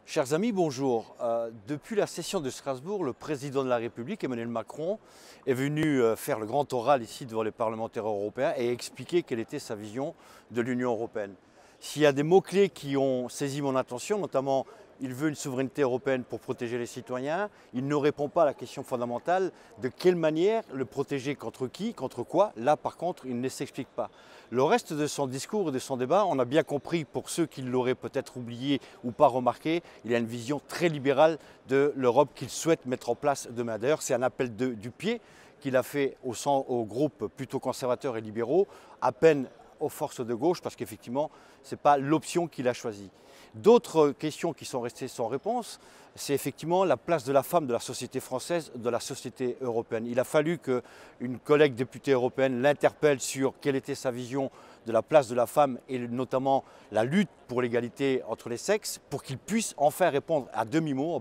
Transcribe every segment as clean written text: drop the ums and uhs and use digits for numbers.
Chers amis, bonjour. Depuis la session de Strasbourg, le président de la République, Emmanuel Macron, est venu faire le grand oral ici devant les parlementaires européens et expliquer quelle était sa vision de l'Union européenne. S'il y a des mots-clés qui ont saisi mon attention, notamment il veut une souveraineté européenne pour protéger les citoyens, il ne répond pas à la question fondamentale de quelle manière le protéger contre qui, contre quoi. Là par contre, il ne s'explique pas. Le reste de son discours et de son débat, on a bien compris, pour ceux qui l'auraient peut-être oublié ou pas remarqué, il a une vision très libérale de l'Europe qu'il souhaite mettre en place demain. D'ailleurs, c'est un appel du pied qu'il a fait au groupe plutôt conservateurs et libéraux, à peine aux forces de gauche, parce qu'effectivement, ce n'est pas l'option qu'il a choisie. D'autres questions qui sont restées sans réponse, c'est effectivement la place de la femme de la société française, de la société européenne. Il a fallu qu'une collègue députée européenne l'interpelle sur quelle était sa vision de la place de la femme et notamment la lutte pour l'égalité entre les sexes, pour qu'il puisse enfin répondre à demi-mot,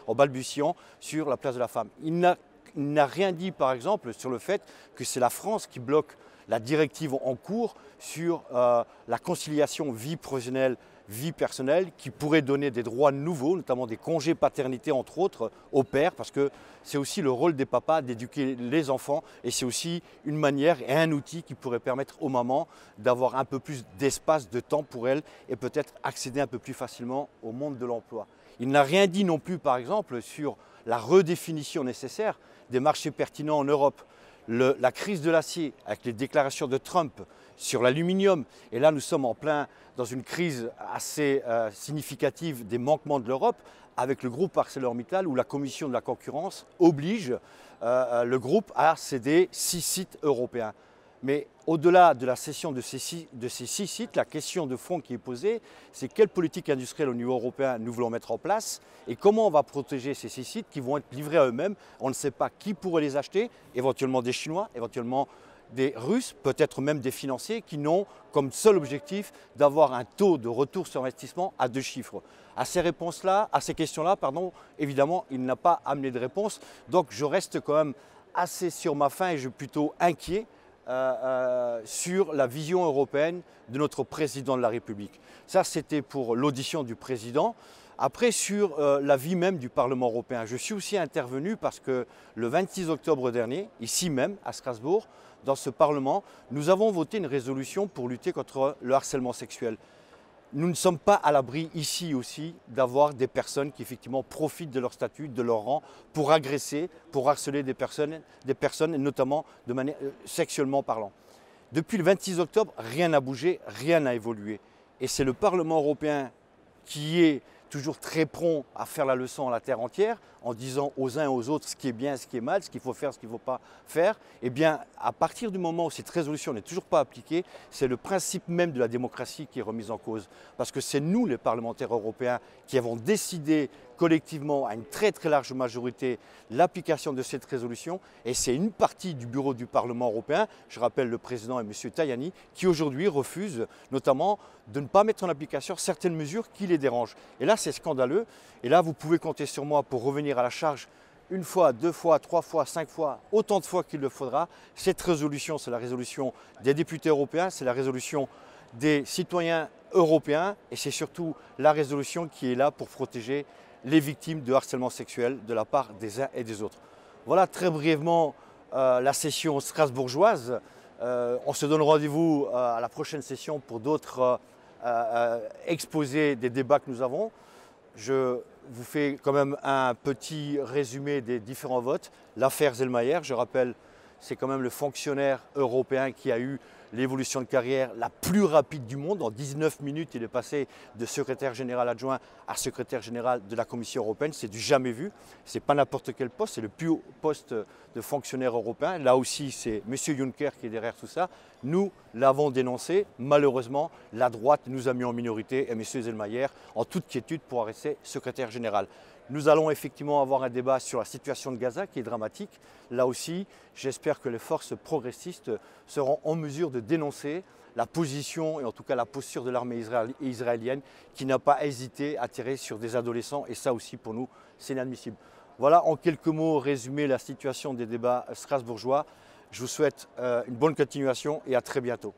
en balbutiant sur la place de la femme. Il n'a rien dit par exemple sur le fait que c'est la France qui bloque la directive en cours sur la conciliation vie professionnelle, vie personnelle, qui pourrait donner des droits nouveaux, notamment des congés paternité entre autres aux pères, parce que c'est aussi le rôle des papas d'éduquer les enfants et c'est aussi une manière et un outil qui pourrait permettre aux mamans d'avoir un peu plus d'espace, de temps pour elles et peut-être accéder un peu plus facilement au monde de l'emploi. Il n'a rien dit non plus par exemple sur la redéfinition nécessaire des marchés pertinents en Europe. La crise de l'acier, avec les déclarations de Trump sur l'aluminium, et là nous sommes en plein dans une crise assez significative des manquements de l'Europe, avec le groupe ArcelorMittal où la commission de la concurrence oblige le groupe à céder 6 sites européens. Mais au-delà de la cession de ces 6 sites, la question de fond qui est posée, c'est quelle politique industrielle au niveau européen nous voulons mettre en place et comment on va protéger ces 6 sites qui vont être livrés à eux-mêmes. On ne sait pas qui pourrait les acheter, éventuellement des Chinois, éventuellement des Russes, peut-être même des financiers qui n'ont comme seul objectif d'avoir un taux de retour sur investissement à 2 chiffres. À ces questions-là, évidemment, il n'a pas amené de réponse. Donc je reste quand même assez sur ma faim et je suis plutôt inquiet sur la vision européenne de notre président de la République. Ça, c'était pour l'audition du président. Après, sur la vie même du Parlement européen, je suis aussi intervenu parce que le 26 octobre dernier, ici même à Strasbourg, dans ce Parlement, nous avons voté une résolution pour lutter contre le harcèlement sexuel. Nous ne sommes pas à l'abri ici aussi d'avoir des personnes qui effectivement profitent de leur statut, de leur rang, pour agresser, pour harceler des personnes notamment de manière sexuellement parlant. Depuis le 26 octobre, rien n'a bougé, rien n'a évolué. Et c'est le Parlement européen qui est toujours très prompt à faire la leçon à la terre entière, en disant aux uns et aux autres ce qui est bien, ce qui est mal, ce qu'il faut faire, ce qu'il ne faut pas faire. Eh bien, à partir du moment où cette résolution n'est toujours pas appliquée, c'est le principe même de la démocratie qui est remis en cause. Parce que c'est nous, les parlementaires européens, qui avons décidé collectivement, à une très très large majorité, l'application de cette résolution. Et c'est une partie du bureau du Parlement européen, je rappelle le président et M. Tajani, qui aujourd'hui refusent notamment de ne pas mettre en application certaines mesures qui les dérangent. Et là, c'est scandaleux. Et là, vous pouvez compter sur moi pour revenir à la charge une fois, 2 fois, 3 fois, 5 fois, autant de fois qu'il le faudra. Cette résolution, c'est la résolution des députés européens, c'est la résolution des citoyens européens et c'est surtout la résolution qui est là pour protéger les victimes de harcèlement sexuel de la part des uns et des autres. Voilà très brièvement la session strasbourgeoise. On se donne rendez-vous à la prochaine session pour d'autres exposés des débats que nous avons. Je vous fais quand même un petit résumé des différents votes. L'affaire Selmayr, je rappelle, c'est quand même le fonctionnaire européen qui a eu l'évolution de carrière la plus rapide du monde. En 19 minutes, il est passé de secrétaire général adjoint à secrétaire général de la Commission européenne. C'est du jamais vu. Ce n'est pas n'importe quel poste, c'est le plus haut poste de fonctionnaire européen. Là aussi, c'est M. Juncker qui est derrière tout ça. Nous l'avons dénoncé. Malheureusement, la droite nous a mis en minorité et M. Selmayr en toute quiétude pour rester secrétaire général. Nous allons effectivement avoir un débat sur la situation de Gaza qui est dramatique. Là aussi, j'espère que les forces progressistes seront en mesure de dénoncer la position et en tout cas la posture de l'armée israélienne qui n'a pas hésité à tirer sur des adolescents et ça aussi pour nous c'est inadmissible. Voilà en quelques mots résumé la situation des débats strasbourgeois. Je vous souhaite une bonne continuation et à très bientôt.